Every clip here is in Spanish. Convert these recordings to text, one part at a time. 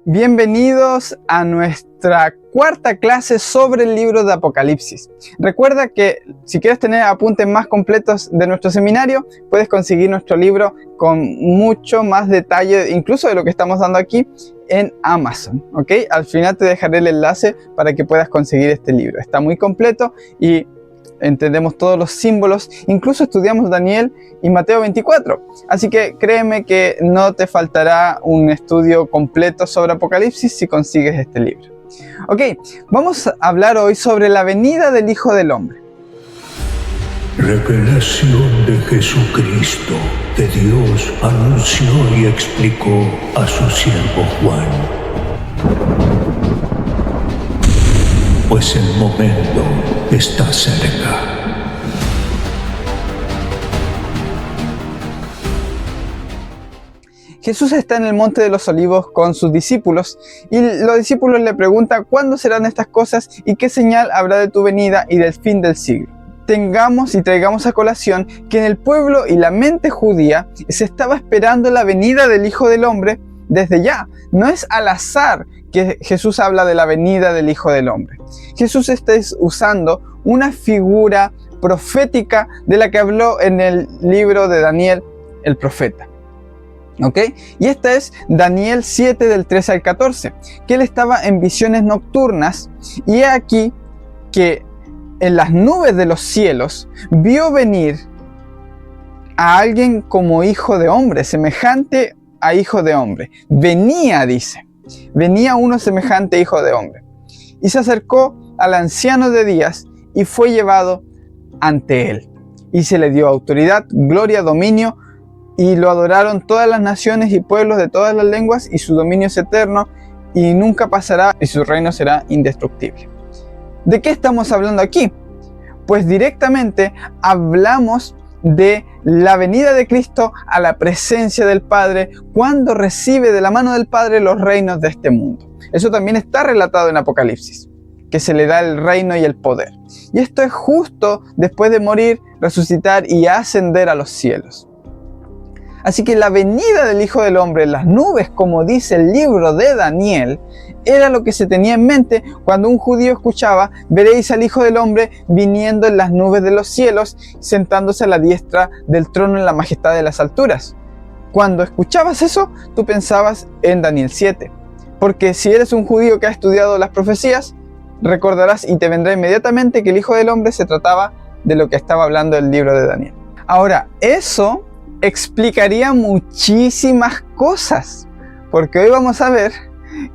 Bienvenidos a nuestra cuarta clase sobre el libro de Apocalipsis. Recuerda que si quieres tener apuntes más completos de nuestro seminario, puedes conseguir nuestro libro con mucho más detalle, incluso de lo que estamos dando aquí, en Amazon, ¿ok? Al final te dejaré el enlace para que puedas conseguir este libro. Está muy completo y entendemos todos los símbolos, incluso estudiamos Daniel y Mateo 24. Así que créeme que no te faltará un estudio completo sobre Apocalipsis si consigues este libro. Ok, vamos a hablar hoy sobre la venida del Hijo del Hombre. Revelación de Jesucristo que Dios anunció y explicó a su siervo Juan. Pues el momento está cerca. Jesús está en el Monte de los Olivos con sus discípulos y los discípulos le preguntan ¿cuándo serán estas cosas y qué señal habrá de tu venida y del fin del siglo? Tengamos y traigamos a colación que en el pueblo y la mente judía se estaba esperando la venida del Hijo del Hombre desde ya. No es al azar que Jesús habla de la venida del Hijo del Hombre. Jesús está usando una figura profética de la que habló en el libro de Daniel, el profeta. ¿Ok? Y esta es Daniel 7 del 13 al 14, que él estaba en visiones nocturnas y he aquí que en las nubes de los cielos vio venir a alguien como hijo de hombre, semejante a hijo de hombre. Venía, dice, venía uno semejante a hijo de hombre. Y se acercó al anciano de días y fue llevado ante él. Y se le dio autoridad, gloria, dominio, y lo adoraron todas las naciones y pueblos de todas las lenguas, y su dominio es eterno y nunca pasará, y su reino será indestructible. ¿De qué estamos hablando aquí? Pues directamente hablamos de la venida de Cristo a la presencia del Padre cuando recibe de la mano del Padre los reinos de este mundo. Eso también está relatado en Apocalipsis, que se le da el reino y el poder. Y esto es justo después de morir, resucitar y ascender a los cielos. Así que la venida del Hijo del Hombre en las nubes, como dice el libro de Daniel, era lo que se tenía en mente cuando un judío escuchaba: veréis al Hijo del Hombre viniendo en las nubes de los cielos, sentándose a la diestra del trono en la majestad de las alturas. Cuando escuchabas eso, tú pensabas en Daniel 7. Porque si eres un judío que ha estudiado las profecías, recordarás y te vendrá inmediatamente que el Hijo del Hombre se trataba de lo que estaba hablando el libro de Daniel. Ahora, eso explicaría muchísimas cosas, porque hoy vamos a ver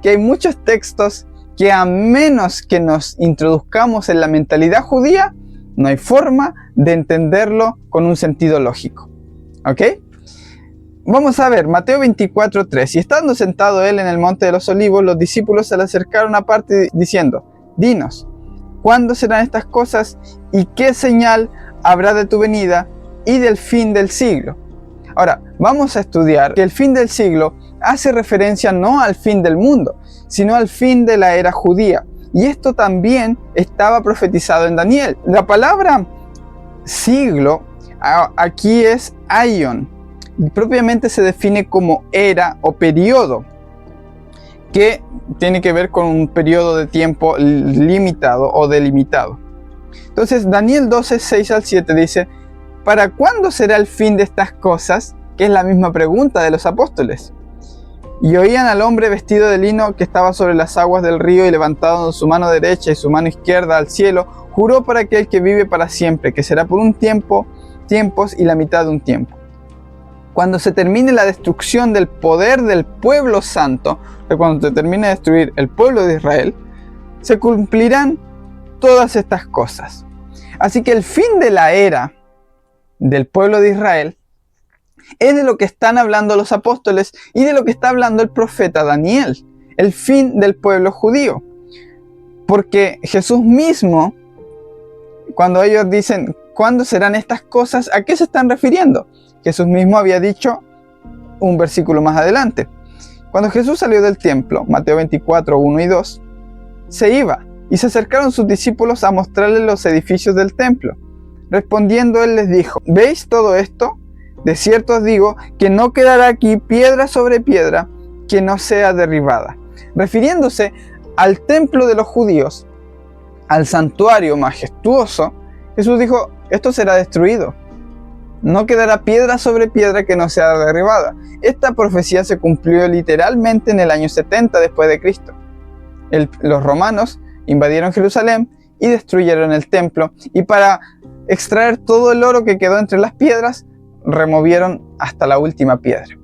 que hay muchos textos que, a menos que nos introduzcamos en la mentalidad judía, no hay forma de entenderlo con un sentido lógico. ¿Ok? Vamos a ver Mateo 24:3. Y estando sentado él en el Monte de los Olivos, los discípulos se le acercaron aparte diciendo: dinos, ¿cuándo serán estas cosas y qué señal habrá de tu venida y del fin del siglo? Ahora, vamos a estudiar que el fin del siglo hace referencia no al fin del mundo, sino al fin de la era judía. Y esto también estaba profetizado en Daniel. La palabra siglo aquí es aion. Propiamente se define como era o periodo, que tiene que ver con un periodo de tiempo limitado o delimitado. Entonces, Daniel 12, 6 al 7 dice: ¿para cuándo será el fin de estas cosas? Que es la misma pregunta de los apóstoles. Y oían al hombre vestido de lino que estaba sobre las aguas del río, y levantando su mano derecha y su mano izquierda al cielo, juró por aquel que vive para siempre, que será por un tiempo, tiempos y la mitad de un tiempo. Cuando se termine la destrucción del poder del pueblo santo, cuando se termine de destruir el pueblo de Israel, se cumplirán todas estas cosas. Así que el fin de la era del pueblo de Israel es de lo que están hablando los apóstoles y de lo que está hablando el profeta Daniel, el fin del pueblo judío. Porque Jesús mismo, cuando ellos dicen ¿cuándo serán estas cosas?, ¿a qué se están refiriendo? Jesús mismo había dicho un versículo más adelante. Cuando Jesús salió del templo, Mateo 24, 1 y 2, se iba y se acercaron sus discípulos a mostrarles los edificios del templo. Respondiendo él les dijo: ¿veis todo esto? De cierto os digo que no quedará aquí piedra sobre piedra que no sea derribada. refiriéndose al templo de los judíos, al santuario majestuoso, Jesús dijo, esto será destruido. No quedará piedra sobre piedra que no sea derribada. Esta profecía se cumplió literalmente en el año 70 después de Cristo. Los romanos invadieron Jerusalén y destruyeron el templo, y para extraer todo el oro que quedó entre las piedras, removieron hasta la última piedra.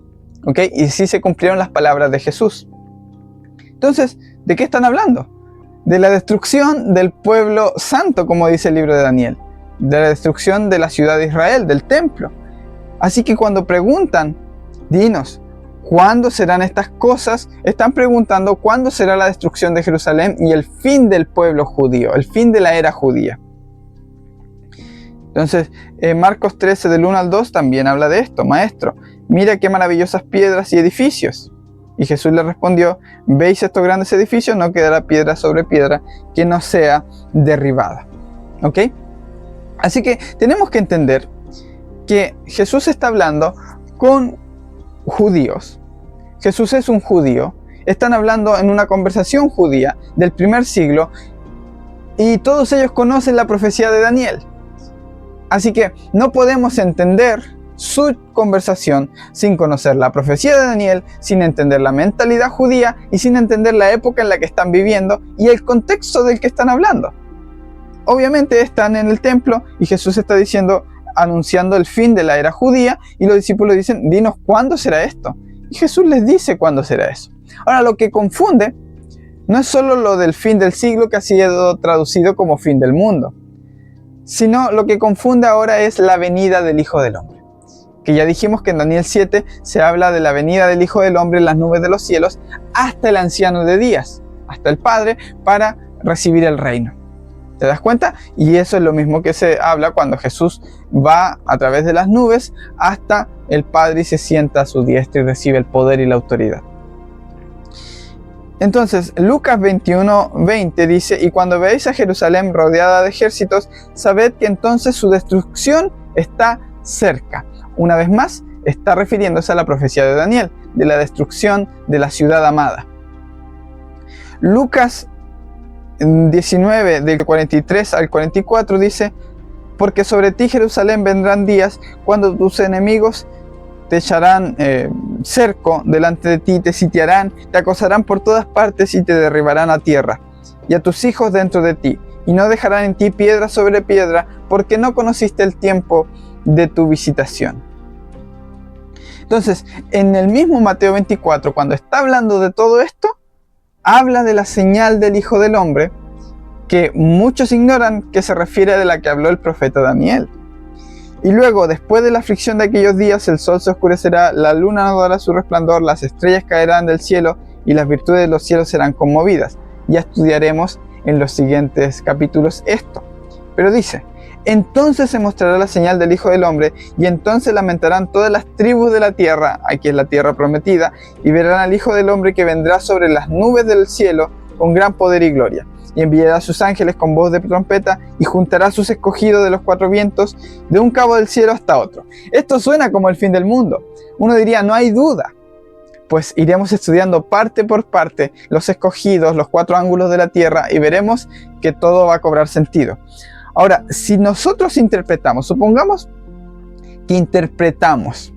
¿Ok? Y así se cumplieron las palabras de Jesús. Entonces, ¿de qué están hablando? De la destrucción del pueblo santo, como dice el libro de Daniel. De la destrucción de la ciudad de Israel, del templo. Así que cuando preguntan, dinos, ¿cuándo serán estas cosas? Están preguntando cuándo será la destrucción de Jerusalén y el fin del pueblo judío, el fin de la era judía. Entonces, Marcos 13 del 1 al 2 también habla de esto. Maestro, mira qué maravillosas piedras y edificios. Y Jesús le respondió, ¿veis estos grandes edificios? No quedará piedra sobre piedra que no sea derribada. ¿Ok? Así que tenemos que entender que Jesús está hablando con judíos. Jesús es un judío. Están hablando en una conversación judía del primer siglo y todos ellos conocen la profecía de Daniel. Así que no podemos entender su conversación sin conocer la profecía de Daniel, sin entender la mentalidad judía y sin entender la época en la que están viviendo y el contexto del que están hablando. Obviamente están en el templo y Jesús está diciendo, anunciando el fin de la era judía, y los discípulos dicen, dinos cuándo será esto. Y Jesús les dice cuándo será eso. Ahora, lo que confunde no es solo lo del fin del siglo, que ha sido traducido como fin del mundo, sino lo que confunde ahora es la venida del Hijo del Hombre. Que ya dijimos que en Daniel 7 se habla de la venida del Hijo del Hombre en las nubes de los cielos hasta el anciano de días, hasta el Padre, para recibir el reino. ¿Te das cuenta? Y eso es lo mismo que se habla cuando Jesús va a través de las nubes hasta el Padre y se sienta a su diestra y recibe el poder y la autoridad. Entonces, Lucas 21:20 dice, y cuando veáis a Jerusalén rodeada de ejércitos, sabed que entonces su destrucción está cerca. Una vez más, está refiriéndose a la profecía de Daniel, de la destrucción de la ciudad amada. Lucas 19, del 43 al 44 dice, porque sobre ti, Jerusalén, vendrán días cuando tus enemigos te echarán cerco delante de ti, te sitiarán, te acosarán por todas partes y te derribarán a tierra, y a tus hijos dentro de ti, y no dejarán en ti piedra sobre piedra, porque no conociste el tiempo de tu visitación. Entonces, en el mismo Mateo 24, cuando está hablando de todo esto, habla de la señal del Hijo del Hombre, que muchos ignoran que se refiere a la que habló el profeta Daniel. Y luego, después de la aflicción de aquellos días, el sol se oscurecerá, la luna no dará su resplandor, las estrellas caerán del cielo y las virtudes de los cielos serán conmovidas. Ya estudiaremos en los siguientes capítulos esto. Pero dice, entonces se mostrará la señal del Hijo del Hombre, y entonces lamentarán todas las tribus de la tierra, aquí es la tierra prometida, y verán al Hijo del Hombre que vendrá sobre las nubes del cielo con gran poder y gloria. Y enviará a sus ángeles con voz de trompeta, y juntará a sus escogidos de los cuatro vientos, de un cabo del cielo hasta otro. Esto suena como el fin del mundo. Uno diría, no hay duda. Pues iremos estudiando parte por parte los escogidos, los cuatro ángulos de la tierra, y veremos que todo va a cobrar sentido. Ahora, si nosotros interpretamos, supongamos que interpretamos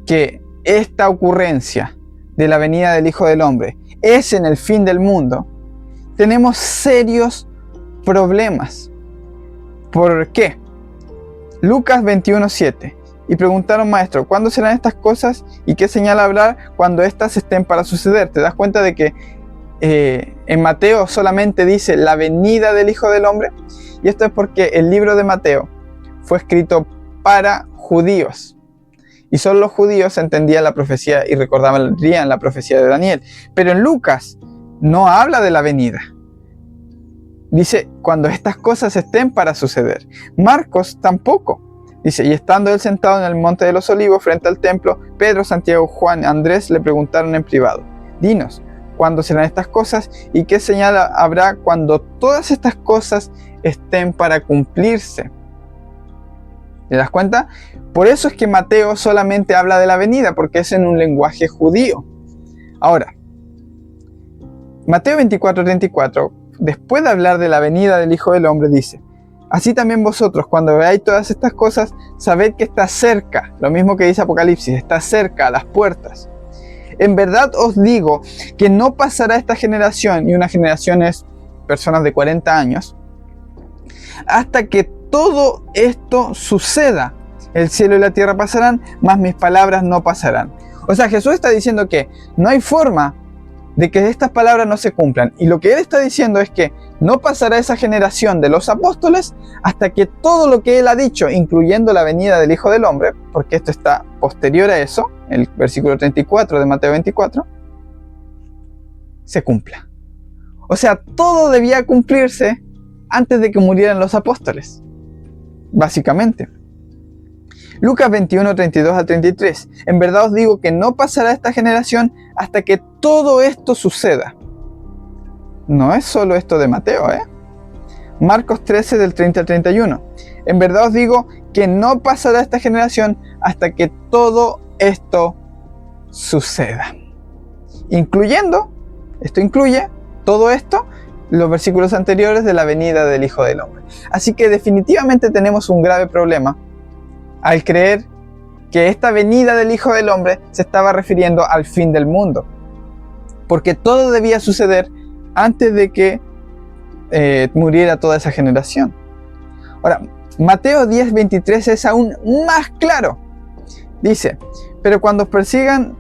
que esta ocurrencia de la venida del Hijo del Hombre es en el fin del mundo, tenemos serios problemas. ¿Por qué? Lucas 21:7. Y preguntaron, maestro, ¿cuándo serán estas cosas y qué señal habrá cuando éstas estén para suceder? ¿Te das cuenta de que en Mateo solamente dice la venida del Hijo del Hombre? Y esto es porque el libro de Mateo fue escrito para judíos. Y solo los judíos entendían la profecía y recordaban la profecía de Daniel. Pero en Lucas no habla de la venida. Dice, cuando estas cosas estén para suceder. Marcos tampoco. Dice, y estando él sentado en el monte de los olivos frente al templo, Pedro, Santiago, Juan y Andrés le preguntaron en privado, dinos, ¿cuándo serán estas cosas? ¿Y qué señal habrá cuando todas estas cosas estén para cumplirse? ¿Te das cuenta? Por eso es que Mateo solamente habla de la venida, porque es en un lenguaje judío. Ahora, Mateo 24:34, después de hablar de la venida del Hijo del Hombre, dice: así también vosotros, cuando veáis todas estas cosas, sabed que está cerca, lo mismo que dice Apocalipsis, está cerca a las puertas. En verdad os digo que no pasará esta generación, y una generación es personas de 40 años, hasta que todo esto suceda. El cielo y la tierra pasarán, mas mis palabras no pasarán. O sea, Jesús está diciendo que no hay forma de que estas palabras no se cumplan. Y lo que Él está diciendo es que no pasará esa generación de los apóstoles hasta que todo lo que Él ha dicho, incluyendo la venida del Hijo del Hombre, porque esto está posterior a eso, el versículo 34 de Mateo 24, se cumpla. O sea, todo debía cumplirse antes de que murieran los apóstoles, básicamente. Lucas 21, 32 al 33. En verdad os digo que no pasará esta generación hasta que todo esto suceda. No es solo esto de Mateo, Marcos 13, del 30 al 31. En verdad os digo que no pasará esta generación hasta que todo esto suceda. Esto incluye todo esto, los versículos anteriores de la venida del Hijo del Hombre. Así que definitivamente tenemos un grave problema al creer que esta venida del Hijo del Hombre se estaba refiriendo al fin del mundo, porque todo debía suceder antes de que muriera toda esa generación. Ahora, Mateo 10:23 es aún más claro. Dice: pero cuando os persigan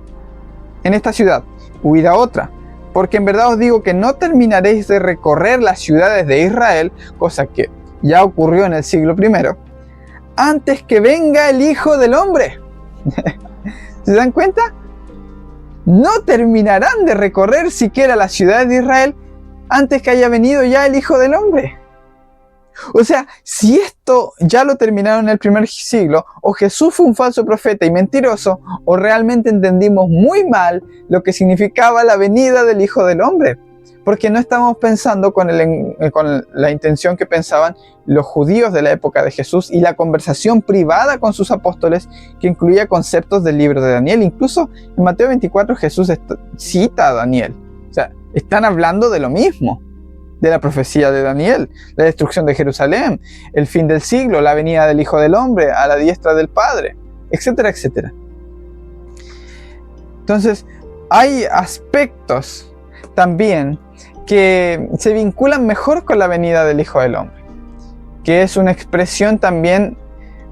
en esta ciudad, huid a otra, porque en verdad os digo que no terminaréis de recorrer las ciudades de Israel, cosa que ya ocurrió en el siglo I, antes que venga el Hijo del Hombre. ¿Se dan cuenta? No terminarán de recorrer siquiera las ciudades de Israel antes que haya venido ya el Hijo del Hombre. O sea, si esto ya lo terminaron en el primer siglo, o Jesús fue un falso profeta y mentiroso, o realmente entendimos muy mal lo que significaba la venida del Hijo del Hombre. Porque no estamos pensando con la intención que pensaban los judíos de la época de Jesús y la conversación privada con sus apóstoles, que incluía conceptos del libro de Daniel. Incluso en Mateo 24 Jesús cita a Daniel. O sea, están hablando de lo mismo, de la profecía de Daniel, la destrucción de Jerusalén, el fin del siglo, la venida del Hijo del Hombre a la diestra del Padre, etcétera, etcétera. Entonces, hay aspectos también que se vinculan mejor con la venida del Hijo del Hombre, que es una expresión también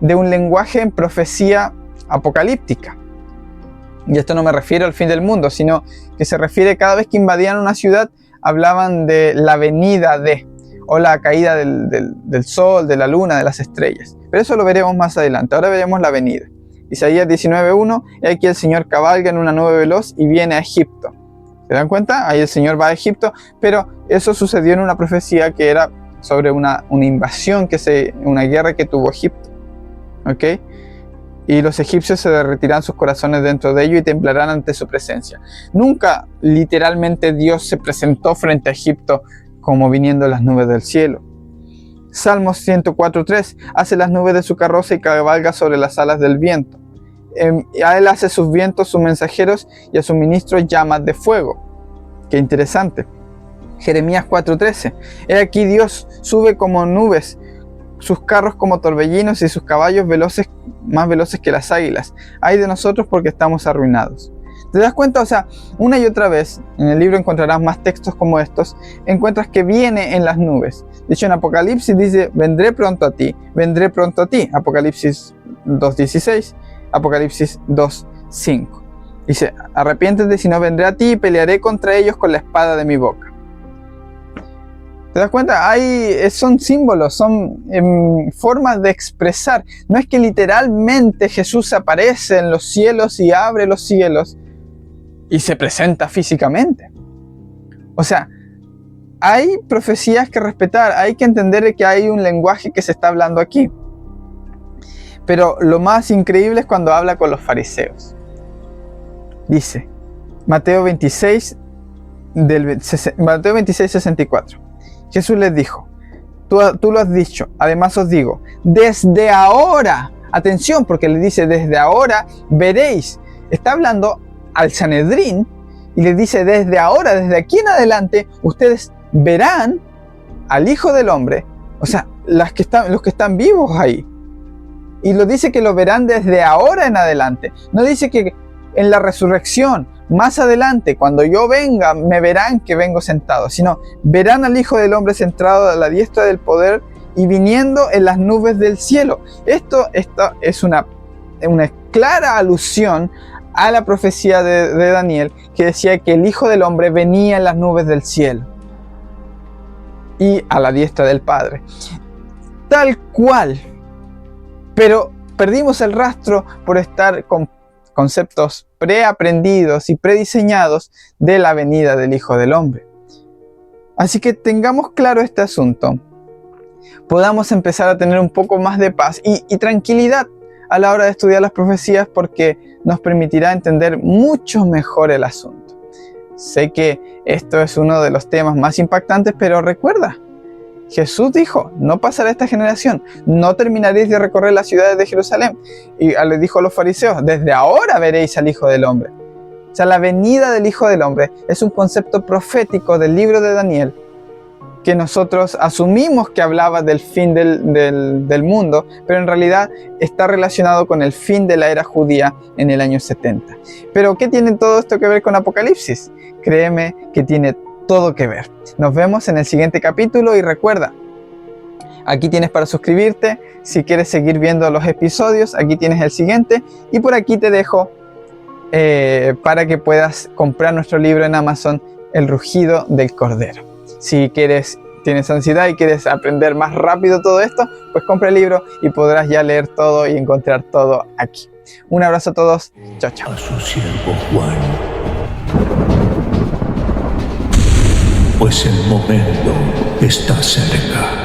de un lenguaje en profecía apocalíptica. Y esto no me refiero al fin del mundo, sino que se refiere cada vez que invadían una ciudad, hablaban de la venida de, o la caída del sol, de la luna, de las estrellas. Pero eso lo veremos más adelante. Ahora veremos la venida. Isaías 19:1, y aquí el Señor cabalga en una nube veloz y viene a Egipto. ¿Se dan cuenta? Ahí el Señor va a Egipto, pero eso sucedió en una profecía que era sobre una invasión, una guerra que tuvo Egipto. ¿Ok? Y los egipcios se derretirán sus corazones dentro de ellos y temblarán ante su presencia. Nunca literalmente Dios se presentó frente a Egipto como viniendo las nubes del cielo. Salmos 104:3, hace las nubes de su carroza y cabalga sobre las alas del viento. A él hace sus vientos sus mensajeros y a sus ministros llamas de fuego. Qué interesante. Jeremías 4:13, he aquí Dios sube como nubes, sus carros como torbellinos y sus caballos veloces, más veloces que las águilas. Ay de nosotros porque estamos arruinados. ¿Te das cuenta? O sea, una y otra vez, en el libro encontrarás más textos como estos, encuentras que viene en las nubes. De hecho, en Apocalipsis dice, vendré pronto a ti, vendré pronto a ti. Apocalipsis 2:16, Apocalipsis 2:5. Dice, arrepiéntete si no vendré a ti y pelearé contra ellos con la espada de mi boca. ¿Te das cuenta? Son símbolos, son formas de expresar. No es que literalmente Jesús aparece en los cielos y abre los cielos y se presenta físicamente. O sea, hay profecías que respetar, hay que entender que hay un lenguaje que se está hablando aquí. Pero lo más increíble es cuando habla con los fariseos. Dice, Mateo 26:64. Jesús les dijo, tú lo has dicho, además os digo, desde ahora, atención, porque le dice, desde ahora veréis. Está hablando al Sanedrín Y les dice, desde ahora, desde aquí en adelante, ustedes verán al Hijo del Hombre, o sea, los que están vivos ahí. Y lo dice que lo verán desde ahora en adelante. No dice que en la resurrección, más adelante, cuando yo venga, me verán que vengo sentado, sino verán al Hijo del Hombre sentado a la diestra del poder y viniendo en las nubes del cielo. Esto es una clara alusión a la profecía de Daniel, que decía que el Hijo del Hombre venía en las nubes del cielo y a la diestra del Padre. Tal cual. Pero perdimos el rastro por estar con conceptos preaprendidos y prediseñados de la venida del Hijo del Hombre. Así que tengamos claro este asunto, podamos empezar a tener un poco más de paz y tranquilidad a la hora de estudiar las profecías, porque nos permitirá entender mucho mejor el asunto. Sé que esto es uno de los temas más impactantes, pero recuerda, Jesús dijo, no pasará esta generación, no terminaréis de recorrer las ciudades de Jerusalén. Y le dijo a los fariseos, desde ahora veréis al Hijo del Hombre. O sea, la venida del Hijo del Hombre es un concepto profético del libro de Daniel, que nosotros asumimos que hablaba del fin del mundo, pero en realidad está relacionado con el fin de la era judía en el año 70. Pero ¿qué tiene todo esto que ver con Apocalipsis? Créeme que tiene todo que ver. Nos vemos en el siguiente capítulo y recuerda, aquí tienes para suscribirte. Si quieres seguir viendo los episodios, aquí tienes el siguiente y por aquí te dejo para que puedas comprar nuestro libro en Amazon, El rugido del cordero. Si tienes ansiedad y quieres aprender más rápido todo esto, pues compra el libro y podrás ya leer todo y encontrar todo aquí. Un abrazo a todos. Chao, chao. A su siervo Juan. Pues el momento está cerca.